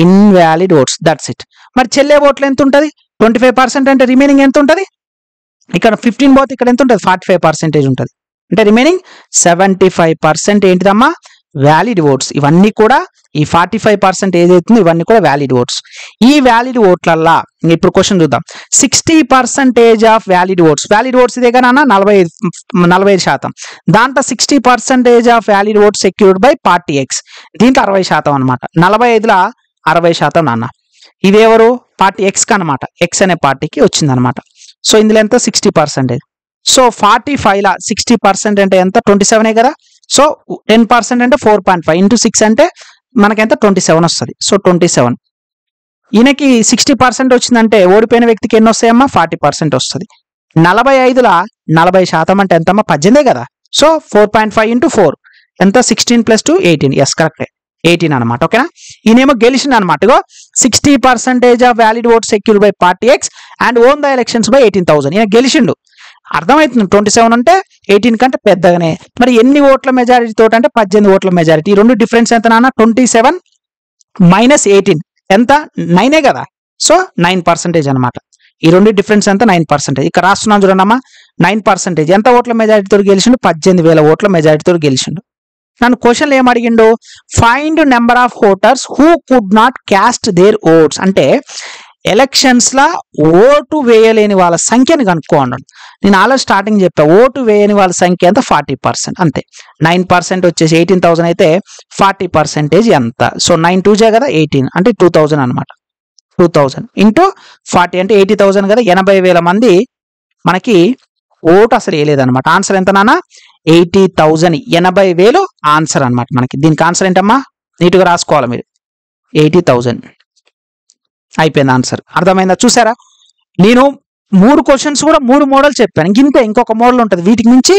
[SPEAKER 1] ఇన్వాలిడ్ ఓట్స్, దట్స్ ఇట్. మరి చెల్లే ఓట్లు ఎంత ఉంటుంది? 25% అంటే రిమైనింగ్ ఎంత ఉంటుంది? ఇక్కడ 15 పోతే ఇక్కడ ఎంత ఉంటుంది? 45% ఉంటుంది. అంటే రిమైనింగ్ 75% ఏంటిదమ్మా? Valid votes. ఇవన్నీ కూడా ఈ 45% ఏదైతుందో ఇవన్నీ కూడా వ్యాలిడ్ ఓట్స్. ఈ వ్యాలిడ్ ఓట్లల్లా ఇప్పుడు క్వశ్చన్ చూద్దాం. 60% of valid oats. Valid votes ఇదే కదా 45%. దాంట్లో 60% of valid votes secured by party X. దీంట్లో 60% అనమాట. 45లో 60% నాన్న. ఇదేవరు? పార్టీ ఎక్స్ అనమాట. ఎక్స్ అనే పార్టీకి వచ్చిందనమాట. సో ఇందులో ఎంత? 60%. సో 45లో 60% అంటే ఎంత? 27 కదా. సో 10% అంటే 4.5 into 6 అంటే మనకెంత? 27 వస్తుంది. సో 27. ఈయనకి 60% వచ్చిందంటే ఓడిపోయిన వ్యక్తికి ఎన్ని వస్తాయమ్మా? 40% వస్తుంది. 45లో 40% అంటే ఎంతమ్మా? 18 కదా. సో 4.5 into 4 ఎంత? 16 + 2 18. ఎస్, కరెక్టే, 18 అనమాట. ఓకేనా? ఈయనేమో గెలిచింది అనమాట. ఇగో 60% of valid vote secured by party X and won the elections by 18,000. ఈయన గెలిచిండు, అర్థమవుతుంది. 27 అంటే 18 కంటే పెద్దగానే. మరి ఎన్ని ఓట్ల మెజారిటీ తోటి అంటే 18 ఓట్ల మెజారిటీ. ఈ రెండు డిఫరెన్స్ ఎంత నాన్న? 27 - 18 ఎంత? 9 కదా. సో 9% అనమాట. ఈ రెండు డిఫరెన్స్ ఎంత? 9%. ఇక్కడ రాస్తున్నాం చూడండి అమ్మా, 9%. ఎంత ఓట్ల మెజారిటీ తోటి గెలిచిండు? 18,000 ఓట్ల మెజారిటీ తోటి గెలిచిండు. నన్ను క్వశ్చన్లు ఏం అడిగిండు, find number of voters who could not cast their votes. అంటే ఎలక్షన్స్ లా ఓటు వేయలేని వాళ్ళ సంఖ్యని కనుక్కోండి. నేను ఆల్రెడీ స్టార్టింగ్ చెప్పా, ఓటు వేయని వాళ్ళ సంఖ్య ఎంత 40%, అంతే. 9% వచ్చేసి 18,000 అయితే 40% ఎంత? సో 9 2 కదా 18 అంటే 2000 అనమాట. 2000 ఇంటూ 40 అంటే 80,000 కదా. 80,000 మంది మనకి ఓటు అసలు వేయలేదన్నమాట. ఆన్సర్ ఎంత నాన్న? 80,000. 80,000 ఆన్సర్ అనమాట మనకి. దీనికి ఆన్సర్ ఏంటమ్మా? నీట్గా రాసుకోవాలి మీరు. 80,000 అయిపోయింది ఆన్సర్. అర్థమైందా? చూసారా, నేను 3 క్వశ్చన్స్ కూడా 3 మోడల్ చెప్పాను. ఇంతే, ఇంకొక మోడల్ ఉంటుంది. వీటికి నుంచి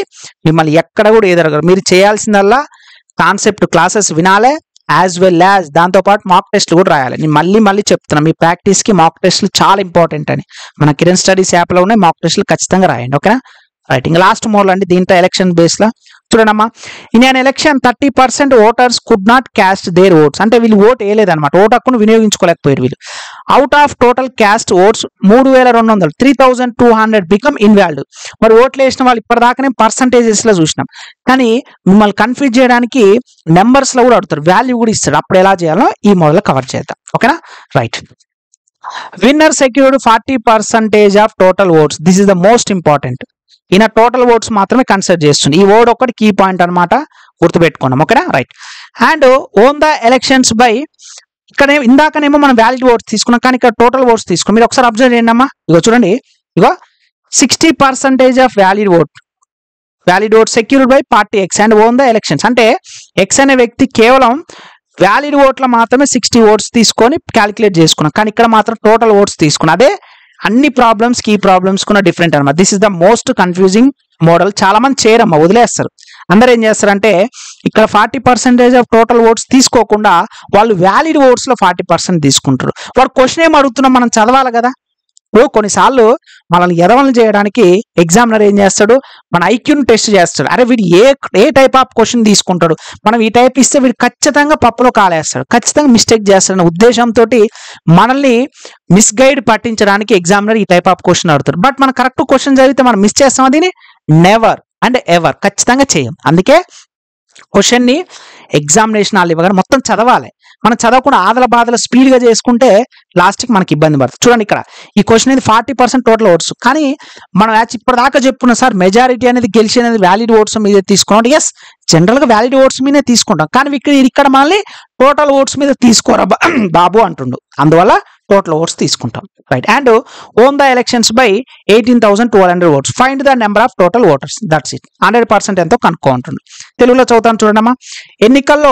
[SPEAKER 1] మిమ్మల్ని ఎక్కడ కూడా ఎదరగరు. మీరు చేయాల్సిందల్లా కాన్సెప్ట్ క్లాసెస్ వినాలే, యాజ్ వెల్ యాజ్ దాంతోపాటు మాక్ టెస్ట్లు కూడా రాయాలి. నేను మళ్ళీ చెప్తున్నాను, మీ ప్రాక్టీస్కి మాక్ టెస్ట్లు చాలా ఇంపార్టెంట్ అని. మన కిరణ్ స్టడీస్ యాప్లో ఉన్నాయి, మాక్ టెస్ట్లు ఖచ్చితంగా రాయండి. ఓకేనా? రైట్. ఇంకా లాస్ట్ మోడల్ అండి దీంట్లో ఎలక్షన్ బేస్లో. చూడండమ్మా, in an election 30% voters could not cast their votes. అంటే వీళ్ళు ఓటు వేయలేదన్నమాట, ఓటు హక్కును వినియోగించుకోలేకపోయారు వీళ్ళు. Out of total cast votes 3,200, 3,200 become invalid. మరి ఓట్లు వేసిన వాళ్ళు ఇప్పటిదాకానే పర్సంటేజెస్లో చూసినాం, కానీ మిమ్మల్ని కన్ఫ్యూజ్ చేయడానికి నెంబర్స్లో కూడా అడుగుతారు, వాల్యూ కూడా ఇస్తాడు. అప్పుడు ఎలా చేయాలో ఈ మోడల్ కవర్ చేద్దాం. ఓకేనా? Right. Winner secured 40% of total votes. This is the most important. ఈయన టోటల్ ఓట్స్ మాత్రమే కన్సిడర్ చేస్తుంది. ఈ ఓడ్ ఒకటి కీ పాయింట్ అనమాట, గుర్తుపెట్టుకున్నాం. ఓకేనా? Right. And won the elections by, ఇక్కడ ఇందాకనేమో మనం వ్యాలిడ్ ఓట్స్ తీసుకున్నాం, కానీ ఇక్కడ టోటల్ ఓట్స్ తీసుకున్నాం. మీరు ఒకసారి అబ్జర్వ్ చేయండి అమ్మా. ఇగో చూడండి, ఇగో 60% of valid vote secured by party X and won the elections. అంటే ఎక్స్ అనే వ్యక్తి కేవలం వ్యాలిడ్ ఓట్ల మాత్రమే 60 ఓట్స్ తీసుకొని క్యాలిక్యులేట్ చేసుకున్నాం, కానీ ఇక్కడ మాత్రం టోటల్ ఓట్స్ తీసుకున్నాం. అదే అన్ని ప్రాబ్లమ్స్ కీ ప్రాబ్లమ్స్ కూడా డిఫరెంట్ అనమాట. This is the most confusing model. చాలా మంది చేయరమ్మా, వదిలేస్తారు. అందరూ ఏం చేస్తారంటే ఇక్కడ 40% ఆఫ్ టోటల్ ఓట్స్ తీసుకోకుండా వాళ్ళు వ్యాలిడ్ ఓట్స్ లో 40% తీసుకుంటారు. వాడు క్వశ్చన్ ఏం అడుగుతున్నాం మనం చదవాలి కదా. కొన్నిసార్లు మనల్ని ఎదవలను చేయడానికి ఎగ్జామినర్ ఏం చేస్తాడు, మన ఐక్యూని టెస్ట్ చేస్తాడు. అరే వీడు ఏ టైప్ ఆఫ్ క్వశ్చన్ తీసుకుంటాడు, మనం ఈ టైప్ ఇస్తే వీడు ఖచ్చితంగా పప్పులో కాలేస్తాడు, ఖచ్చితంగా మిస్టేక్ చేస్తాడు ఉద్దేశంతో మనల్ని మిస్గైడ్ పట్టించడానికి ఎగ్జామినర్ ఈ టైప్ ఆఫ్ క్వశ్చన్ అడుగుతాడు. బట్ మనం కరెక్ట్ క్వశ్చన్ చదివితే మనం మిస్ చేస్తాం, దీన్ని నెవర్ అండ్ ఎవర్ ఖచ్చితంగా చేయం. అందుకే క్వశ్చన్ని ఎగ్జామినేషన్ వాళ్ళు ఇవ్వగానే మొత్తం చదవాలి. మనం చదవకుండా ఆదల బాధలు స్పీడ్గా చేసుకుంటే లాస్ట్కి మనకి ఇబ్బంది పడుతుంది. చూడండి, ఇక్కడ ఈ క్వశ్చన్ అనేది 40% టోటల్ ఓట్స్, కానీ మనం ఇప్పటిదాకా చెప్పుకున్నాం సార్ మెజారిటీ అనేది గెలిచి అనేది వ్యాలిడ్ ఓట్స్ మీద తీసుకున్నాం. ఎస్, జనరల్గా వ్యాలిడ్ ఓట్స్ మీదే తీసుకుంటాం, కానీ ఇక్కడ మళ్ళీ టోటల్ ఓట్స్ మీద తీసుకోరా బాబు అంటుండు, అందువల్ల టోటల్ ఓట్స్ తీసుకుంటాం. Right. And won the elections by 18,200 votes. Find the number of total voters. That's it. 100% ఎంతో కనుక్కో ఉంటుంది. తెలుగులో చదువుతాను చూడమ్మా. ఎన్నికల్లో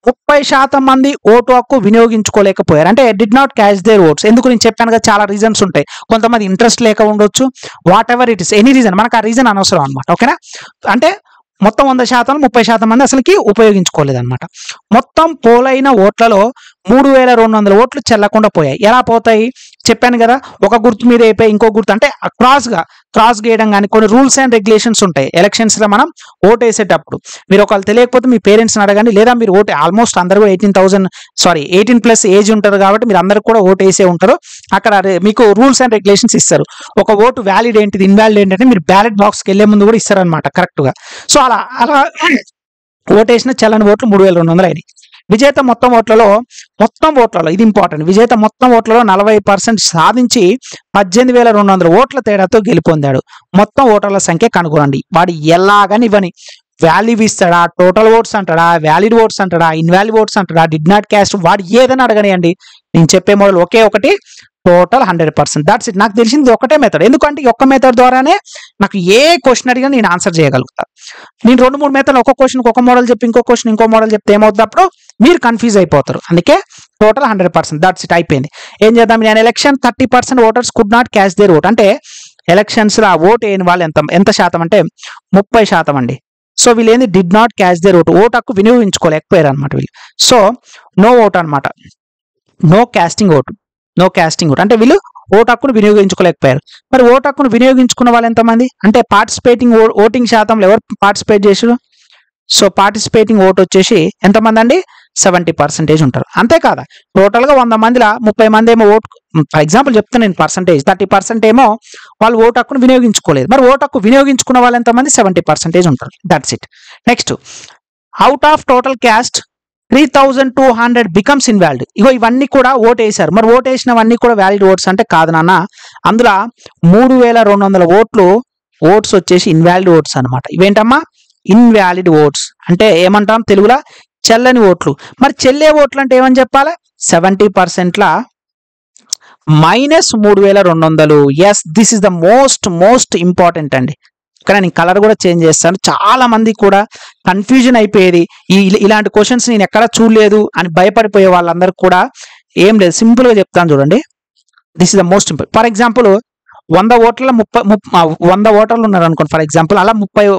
[SPEAKER 1] 30% మంది ఓటు హక్కు వినియోగించుకోలేకపోయారు. అంటే did not catch there oats. ఎందుకు నేను చెప్పాను కదా, చాలా రీజన్స్ ఉంటాయి. కొంతమంది ఇంట్రెస్ట్ లేక ఉండొచ్చు, what ever it is, any reason, మనకు ఆ రీజన్ అనవసరం అనమాట. ఓకేనా? అంటే మొత్తం 100% 30% మంది అసలుకి ఉపయోగించుకోలేదన్నమాట. మొత్తం పోలైన ఓట్లలో 3,200 ఓట్లు చెల్లకుండా పోయాయి. ఎలా పోతాయి చెప్పాను కదా, ఒక గుర్తు మీద అయిపోయి ఇంకో గుర్తు, అంటే క్రాస్ గేయడం కానీ కొన్ని రూల్స్ అండ్ రెగ్యులేషన్స్ ఉంటాయి ఎలక్షన్స్ లో. మనం ఓటు వేసేటప్పుడు మీరు ఒకళ్ళు తెలియకపోతే మీ పేరెంట్స్ని అడగండి, లేదా మీరు ఓటు ఆల్మోస్ట్ అందరూ కూడా 18+ ఏజ్ ఉంటారు కాబట్టి మీరు అందరు కూడా ఓటు వేసే ఉంటారు. అక్కడ మీకు రూల్స్ అండ్ రెగ్యులేషన్స్ ఇస్తారు. ఒక ఓటు వ్యాలిడ్ ఏంటిది, ఇన్వాలిడ్ ఏంటంటే మీరు బ్యాలెట్ బాక్స్కి వెళ్లే ముందు కూడా ఇస్తారనమాట కరెక్ట్గా. సో అలా ఓటేసిన చల్లని ఓట్లు 3,200 అయినాయి. విజేత మొత్తం ఓట్లలో ఇది ఇంపార్టెంట్, విజేత మొత్తం ఓట్లలో 40% సాధించి 18,200 ఓట్ల తేడాతో గెలుపొందాడు. మొత్తం ఓటర్ల సంఖ్య కనుగొనండి. వాడు ఎలాగని ఇవ్వని వాల్యూ ఇస్తాడా, టోటల్ ఓట్స్ అంటాడా, వ్యాలిడ్ ఓట్స్ అంటాడా, ఇన్వాలిడ్ ఓట్స్ అంటాడా, డిడ్ నాట్ క్యాస్ట్, వాడు ఏదైనా అడగనియండి. నేను చెప్పే మోడల్ ఒకే ఒకటి, టోటల్ 100%. That's it. నాకు తెలిసింది ఒకటే మెథడ్, ఎందుకంటే ఈ ఒక్క మెథడ్ ద్వారానే నాకు ఏ క్వశ్చన్ అడిగినా నేను ఆన్సర్ చేయగలుగుతా. నేను 2-3 మెథడ్ ఒక క్వశ్చన్ ఒక మోడల్ చెప్పి ఇంకో క్వశ్చన్ ఇంకో మోడల్ చెప్తే ఏమవుతుంది, అప్పుడు మీరు కన్ఫ్యూజ్ అయిపోతారు. అందుకే టోటల్ 100%. That's it. అయిపోయింది. ఏం చేద్దాం, నేను election 30% voters could not catch there vote. అంటే ఎలక్షన్స్ లో ఆ ఓట్ వేయని వాళ్ళు ఎంత శాతం అంటే 30% అండి. సో వీళ్ళు ఏంది, did not catch their vote, vote హక్కు వినియోగించుకోలేకపోయారు అనమాట వీళ్ళు. సో నో ఓట్ అనమాట, నో క్యాస్టింగ్ ఓట్ అంటే వీళ్ళు ఓటు హక్కును వినియోగించుకోలేకపోయారు. మరి ఓటు హక్కును వినియోగించుకున్న వాళ్ళు ఎంతమంది అంటే ఓటింగ్ శాతంలో ఎవరు పార్టిసిపేట్ చేసారు? సో పార్టిసిపేటింగ్ ఓటు వచ్చేసి ఎంతమంది అండి, 70% ఉంటారు. అంతేకాదా, టోటల్గా 100 మందిలో 30 మంది ఏమో ఓటు, ఫర్ ఎగ్జాంపుల్ చెప్తాను నేను పర్సంటేజ్, 30% ఏమో వాళ్ళు ఓటు హక్కును వినియోగించుకోలేదు. మరి ఓటు హక్కు వినియోగించుకున్న వాళ్ళు ఎంతమంది, 70% ఉంటారు. That's it. Next, out of total cast 3200 becomes invalid. ఇగో ఇవన్నీ కూడా ఓట్ వేసారు. మరి ఓట్ వేసినవన్నీ కూడా వ్యాలిడ్ ఓట్స్ అంటే కాదు నాన్న. అందులో 3200 ఓట్స్ వచ్చేసి ఇన్వాలిడ్ ఓట్స్ అనమాట. ఇవేంటమ్మా? ఇన్వాలిడ్ ఓట్స్ అంటే ఏమంటాం తెలుగులో? చెల్లని ఓట్లు. మరి చెల్లే ఓట్లు అంటే ఏమని చెప్పాలి? 70%ల -3200. Yes, this is the most important అండి. ఇక్కడ నేను కలర్ కూడా చేంజ్ చేస్తాను. చాలా మంది కూడా కన్ఫ్యూజన్ అయిపోయేది. ఇలాంటి క్వశ్చన్స్ నేను ఎక్కడ చూడలేదు అని భయపడిపోయే వాళ్ళందరూ కూడా ఏం లేదు, సింపుల్గా చెప్తాను చూడండి. This is the most important. For example 100 ఓట్ల 100 ఓటర్లు ఉన్నారు అనుకోండి. ఫర్ ఎగ్జాంపుల్ అలా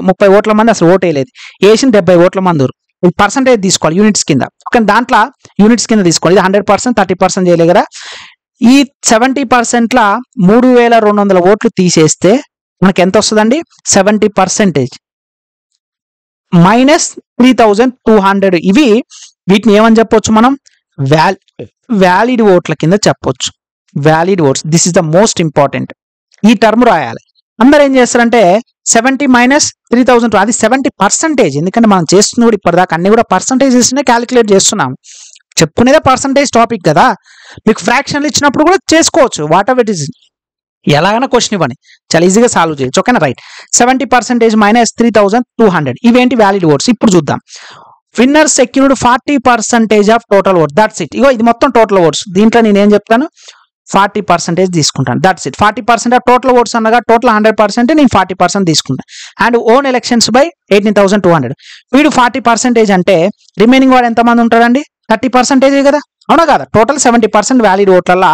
[SPEAKER 1] 30 ఓట్ల మంది అసలు ఓట్ వేయలేదు, వేసిన 70 ఓట్ల మంది. పర్సంటేజ్ తీసుకోవాలి యూనిట్స్ కింద. కానీ దాంట్లో యూనిట్స్ కింద తీసుకోవాలి. ఇది 100%, 30% చేయలేదు కదా. ఈ 70%ల 3200 ఓట్లు తీసేస్తే మనకి ఎంత వస్తుందండి? 70% -3200. వీటిని ఏమని చెప్పొచ్చు మనం? వ్యాలిడ్ ఓట్ల కింద చెప్పొచ్చు. Valid votes. This is the most important. ఈ టర్మ్ రాయాలి. అందరు ఏం చేస్తారంటే 70 - 3000, అది 70%. ఎందుకంటే మనం చేస్తున్న కూడా ఇప్పటిదాకా అన్ని కూడా పర్సంటేజెస్ క్యాలిక్యులేట్ చేస్తున్నాం. చెప్పుకునేదే పర్సంటేజ్ టాపిక్ కదా. మీకు ఫ్రాక్షన్లు ఇచ్చినప్పుడు కూడా చేసుకోవచ్చు. వాట్ ఎవర్ ఇట్ ఈస్, ఎలాగైనా క్వశ్చన్ ఇవ్వండి, చాలా ఈజీగా సాల్వ్ చేయొచ్చు. ఓకేనా? రైట్. 70% -3200. ఇవేంటి? Valid votes. ఇప్పుడు చూద్దాం. Winner secured 40% of total vote. That's it. ఇగో ఇది మొత్తం టోటల్ ఓట్స్. దీంట్లో నేను ఏం చెప్తాను? 40% తీసుకుంటాను. That's it. 40% of total votes అనగా టోటల్ 100% నేను 40% తీసుకుంటాను. And own elections by 18,200. వీడు 40% అంటే రిమైనింగ్ వాడు ఎంతమంది ఉంటారండి? 30% కదా, అవునా కదా? టోటల్ 70% వ్యాలిడ్ ఓట్లలో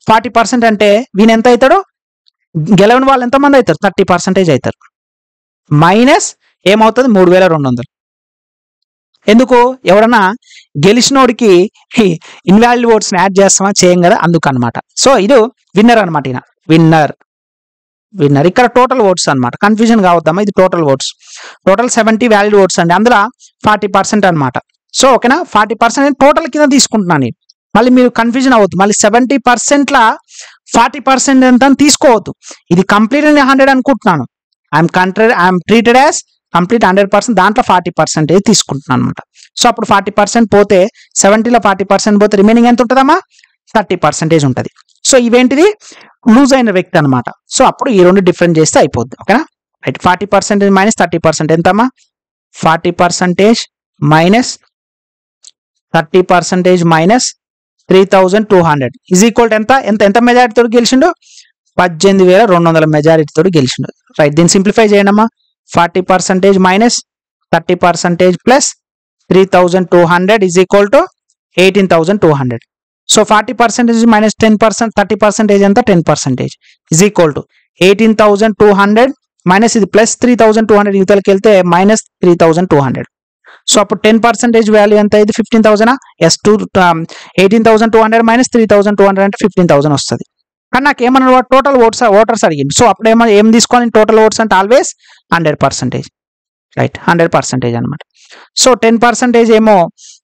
[SPEAKER 1] 40% అంటే వీని ఎంత అవుతాడు? గెలవని వాళ్ళు ఎంతమంది అవుతారు? 30% అవుతారు. మైనస్ ఏమవుతుంది? 3200. ఎందుకు? ఎవరన్నా గెలిచినోడికి ఇన్వాలిడ్ ఓట్స్ యాడ్ చేస్తామా? చేయం కదా, అందుకు అనమాట. సో ఇది విన్నర్ అనమాట. ఈయన విన్నర్. ఇక్కడ టోటల్ ఓట్స్ అనమాట. కన్ఫ్యూజన్ కావద్దమ్మా, ఇది total votes. Total 70 valid votes అండి, అందులో 40% అనమాట. సో ఓకేనా? 40% టోటల్ కింద తీసుకుంటున్నాను నేను. మళ్ళీ మీరు కన్ఫ్యూజన్ అవ్వద్దు. మళ్ళీ 70%ల 40% ఎంత అని తీసుకోవద్దు. ఇది కంప్లీట్ 100 అనుకుంటున్నాను. I'm treated as complete 100%. దాంట్లో 40% తీసుకుంటున్నాను అనమాట. సో అప్పుడు 40% పోతే 70లో 40% పోతే రిమైనింగ్ ఎంత ఉంటుందమ్మా? 30% ఉంటుంది. సో ఇవేంటిది? లూజ్ అయిన వ్యక్తి అనమాట. సో అప్పుడు ఈ రెండు డిఫరెంట్ చేస్తే అయిపోద్ది. ఓకేనా? రైట్. 40% - 30% ఎంతమ్మా? 40% -30% -3200 ఈజ్ ఈక్వల్ టు ఎంత మెజారిటీతో గెలిచిండు? 18,200 మెజారిటీతో గెలిచిండు. రైట్. దీన్ని సింప్లిఫై చేయండి అమ్మా. 40% -30% +3200 ఈజ్ ఈక్వల్ టు 18,200. సో 40% -10%, 30% ఎంత? 10% ఈజ్ ఈక్వల్ టు 18,200 మైనస్ ఇది +3200 యువతలకి వెళ్తే -3200. సో అప్పుడు 10% వాల్యూ ఎంత? ఇది 15,000. ఎస్, 18,200 -3,200 అంటే 15,000 వస్తుంది. కానీ నాకు ఏమన్నా టోటల్ ఓటర్స్ అడిగింది. సో అప్పుడు ఏం తీసుకోవాలి? టోటల్ ఓట్స్ అంటే ఆల్వేస్ 100%. రైట్, 100% అనమాట. సో 10% ఏమో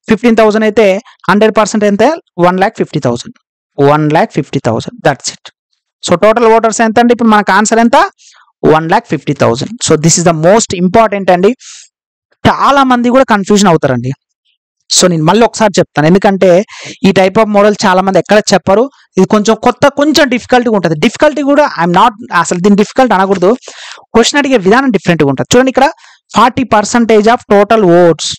[SPEAKER 1] 15,000 అయితే 100% ఎంత? 1,50,000. 1,50,000. That's it. So total voters ఎంత అంటే ఇప్పుడు మనకు ఆన్సర్ ఎంత? 1,50,000. So this is the most important అండి. చాలా మంది కూడా కన్ఫ్యూజన్ అవుతారండి. సో నేను మళ్ళీ ఒకసారి చెప్తాను, ఎందుకంటే ఈ టైప్ ఆఫ్ మోడల్ చాలా మంది ఎక్కడ చెప్పరు. ఇది కొంచెం డిఫికల్ట్గా ఉంటుంది. డిఫికల్టీ కూడా అసలు దీన్ని డిఫికల్ట్ అనకూడదు. క్వశ్చన్ అడిగే విధానం డిఫరెంట్గా ఉంటుంది. చూడండి, ఇక్కడ 40% ఆఫ్ టోటల్ ఓట్స్.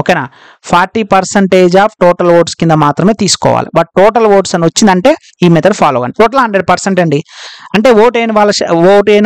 [SPEAKER 1] ఓకేనా? 40% ఆఫ్ టోటల్ ఓట్స్ కింద మాత్రమే తీసుకోవాలి. బట్ టోటల్ ఓట్స్ అని వచ్చిందంటే ఈ మెథడ్ ఫాలో అవ్వండి. టోటల్ 100% అండి. అంటే ఓటు అయిన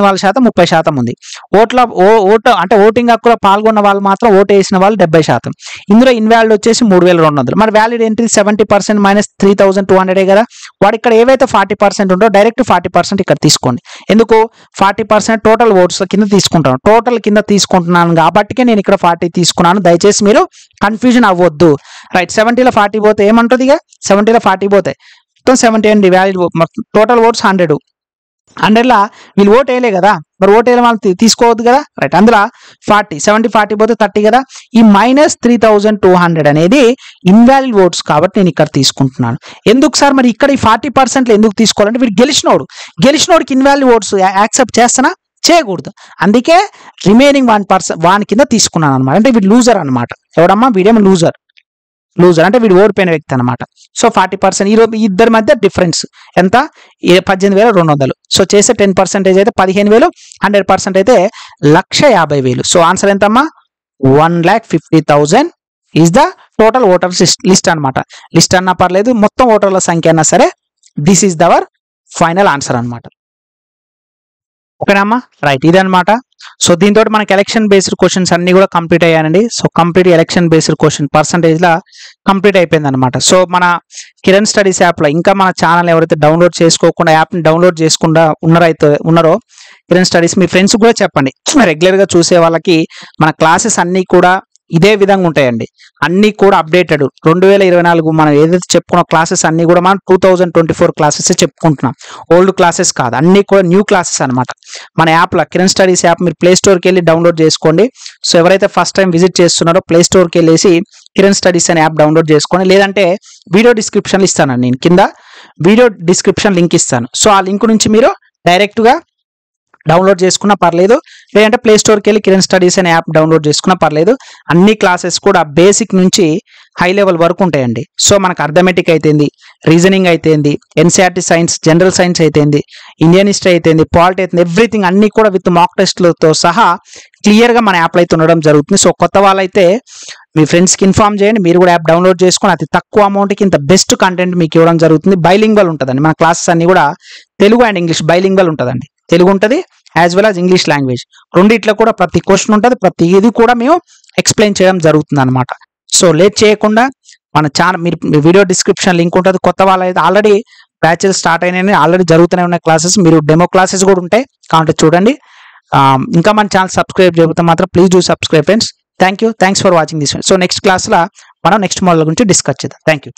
[SPEAKER 1] వాళ్ళ శాతం 30% ఉంది. ఓటు అంటే ఓటింగ్ హక్కులో పాల్గొన్న వాళ్ళు మాత్రం ఓటు వేసిన వాళ్ళు 70%. ఇందులో ఇన్వాలిడ్ వచ్చేసి 3,200. మరి వ్యాలిడ్ ఏంటి? 70% -3,200 కదా. వాడు ఇక్కడ ఏవైతే 40% ఉందో డైరెక్ట్ 40% ఇక్కడ తీసుకోండి. ఎందుకు? 40% టోటల్ ఓట్స్ కింద తీసుకుంటాను. టోటల్ కింద తీసుకుంటున్నాను కాబట్టికే నేను ఇక్కడ 40 తీసుకున్నాను. దయచేసి మీరు కన్ఫ్యూజన్ అవ్వద్దు. రైట్. 70లో 40 పోతే ఏమంటుంది? ఇక 70లో 40 పోతే మొత్తం 70 అండి. Valid total votes 100. 100లా వీళ్ళు ఓటు వేయలే కదా, మరి ఓటు వేయడం వాళ్ళు తీసుకోవద్దు కదా. రైట్. అందులో 40 పోతే 30 కదా. ఈ -3,200 అనేది ఇన్వాలిడ్ ఓట్స్ కాబట్టి నేను ఇక్కడ తీసుకుంటున్నాను. ఎందుకు సార్ మరి ఇక్కడ ఈ 40% ఎందుకు తీసుకోవాలంటే వీడు గెలిచినోడికి ఇన్వాలిడ్ ఓట్స్ యాక్సెప్ట్ చేయకూడదు. అందుకే రిమైనింగ్ 1% వాని కింద తీసుకున్నాను అనమాట. అంటే వీడు లూజర్ అనమాట. ఎవడమ్మా? వీడేమో లూజర్ అంటే వీడు ఓడిపోయిన వ్యక్తి అనమాట. సో 40% ఈరోజు ఇద్దరి మధ్య డిఫరెన్స్ ఎంత? 18,200. సో చేసే 10% అయితే 15,000, 100% అయితే 1,50,000. సో ఆన్సర్ ఎంతమ్మా? 1,50,000 is the total voters list అనమాట. లిస్ట్ అన్నా పర్లేదు, మొత్తం ఓటర్ల సంఖ్య అన్నా సరే, దిస్ ఈజ్ దవర్ ఫైనల్ ఆన్సర్ అనమాట. ఓకేనమ్మా? రైట్, ఇదనమాట. సో దీంతో మనకి ఎలక్షన్ బేస్డ్ క్వశ్చన్స్ అన్ని కూడా కంప్లీట్ అయ్యానండి. So complete election based question percentage లా కంప్లీట్ అయిపోయింది అనమాట. సో మన కిరణ్ స్టడీస్ యాప్ లో ఇంకా మన ఛానల్ ఎవరైతే డౌన్లోడ్ చేసుకోకుండా యాప్ ని డౌన్లోడ్ చేసుకుండా ఉన్నారో కిరణ్ స్టడీస్ మీ ఫ్రెండ్స్ కూడా చెప్పండి. రెగ్యులర్ గా చూసే వాళ్ళకి మన క్లాసెస్ అన్ని కూడా ఇదే విధంగా ఉంటాయండి. అన్ని కూడా అప్డేటెడ్ 2024 మనం ఏదైతే చెప్పుకున్న క్లాసెస్ అన్ని కూడా మనం 2024 క్లాసెస్ చెప్పుకుంటున్నాం. ఓల్డ్ క్లాసెస్ కాదు, అన్ని కూడా న్యూ క్లాసెస్ అనమాట. మన యాప్లో కిరణ్ స్టడీస్ యాప్ మీరు ప్లే స్టోర్కి వెళ్ళి డౌన్లోడ్ చేసుకోండి. సో ఎవరైతే ఫస్ట్ టైం విజిట్ చేస్తున్నారో ప్లే స్టోర్కి వెళ్ళేసి కిరణ్ స్టడీస్ అనే యాప్ డౌన్లోడ్ చేసుకోండి. లేదంటే వీడియో డిస్క్రిప్షన్లు ఇస్తాను, నేను కింద వీడియో డిస్క్రిప్షన్ లింక్ ఇస్తాను. సో ఆ లింక్ నుంచి మీరు డైరెక్ట్గా డౌన్లోడ్ చేసుకున్నా పర్లేదు, లేదంటే ప్లే స్టోర్కి వెళ్ళి కిరణ్ స్టడీస్ అనే యాప్ డౌన్లోడ్ చేసుకున్నా పర్లేదు. అన్ని క్లాసెస్ కూడా బేసిక్ నుంచి హై లెవెల్ వరకు ఉంటాయండి. సో మనకు అర్థమెటిక్ అయితేంది, రీజనింగ్ అయితేంది, ఎన్సీఆర్టీ సైన్స్, జనరల్ సైన్స్ అయితేంది, ఇండియన్ హిస్టరీ అయితేంది, పాలిటీ అయితేంది, ఎవ్రీథింగ్ అన్ని కూడా విత్ మాక్ టెస్ట్లతో సహా క్లియర్గా మన యాప్లో అయితే ఉండడం జరుగుతుంది. సో కొత్త వాళ్ళైతే మీ ఫ్రెండ్స్కి ఇన్ఫార్మ్ చేయండి, మీరు కూడా యాప్ డౌన్లోడ్ చేసుకొని అతి తక్కువ అమౌంట్కి ఇంత బెస్ట్ కంటెంట్ మీకు ఇవ్వడం జరుగుతుంది. బైలింగ్వల్ ఉంటుందండి మన క్లాసెస్ అన్ని కూడా, తెలుగు అండ్ ఇంగ్లీష్ బైలింగ్వల్ ఉంటుందండి. తెలుగు ఉంటుంది as well as English language, రెండిట్లో కూడా ప్రతి క్వశ్చన్ ఉంటుంది, ప్రతి ఇది కూడా మేము ఎక్స్ప్లెయిన్ చేయడం జరుగుతుంది అనమాట. సో లేట్ చేయకుండా మన ఛానల్ మీరు వీడియో డిస్క్రిప్షన్ లింక్ ఉంటుంది. కొత్త వాళ్ళైతే ఆల్రెడీ బ్యాచెస్ స్టార్ట్ అయినాయి, ఆల్రెడీ జరుగుతూనే ఉన్న క్లాసెస్, మీరు డెమో క్లాసెస్ కూడా ఉంటాయి కాబట్టి చూడండి. ఇంకా మన ఛానల్ సబ్స్క్రైబ్ చేయకపోతే మాత్రం please do subscribe friends. Thanks for watching this. So next క్లాస్లో మనం నెక్స్ట్ మోడల్ గురించి డిస్కస్ చేద్దాం. Thank you.